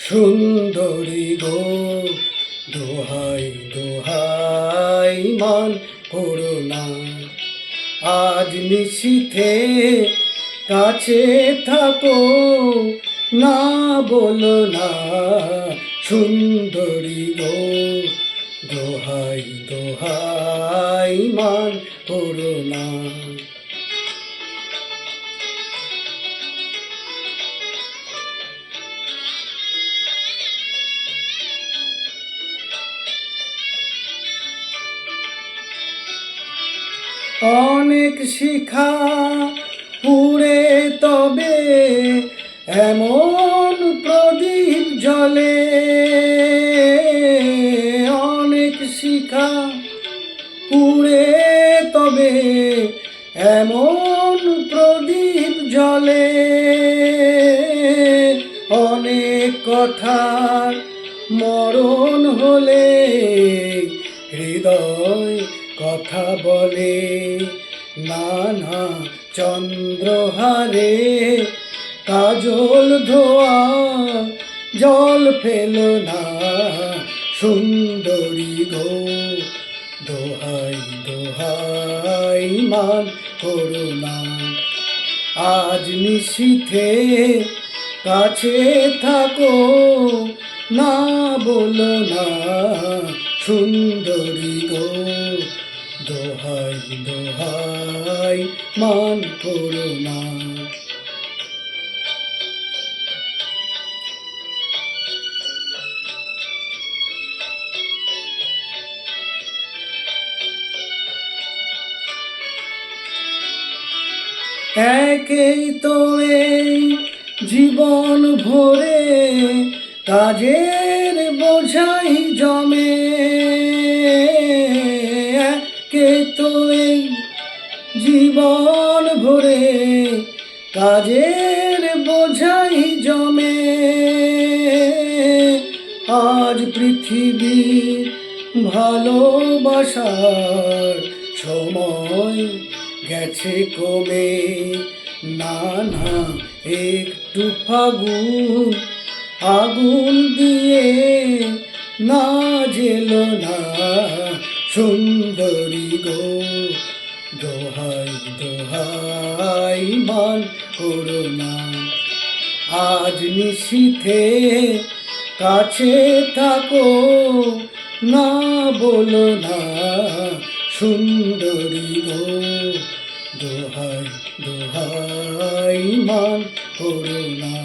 সুন্দরী গো, দোহাই দোহাই মান করো না। আজ নিশীথে কাছে থাকো, না বলো না। সুন্দরী গো, দোহাই দোহাই মান করো না। অনেক শিখা পুড়ে তবে এমন প্রদীপ জ্বলে। অনেক শিখা পুড়ে তবে এমন প্রদীপ জ্বলে। অনেক কথার মরণ হলে হৃদয় কথা বলে। নানা চন্দ্রহারে কাজল ধোয়া জল ফেলো না। সুন্দরী গো, দোহাই দোহাই মান করো না। আজ নিশীথে কাছে থাকো, না বলো না। সুন্দরী গো, দোহাই দোহাই মান করো না। একেই তো এই জীবন ভরে কাজের বোঝাই জমে। একেই তো এই জীবন ভরে কাজের বোঝাই জমে। আজ পৃথিবীর ভালোবাসার সময় গেছে কমে। নানা একটু ফাগুন আগুন দিয়ে না জেলো না। সুন্দরী গো, দোহাই দোহাই মান করো না। আজ নিশীথে কাছে থাকো, না বলো না। সুন্দরী গো, দোহাই দোহাই মান করো না।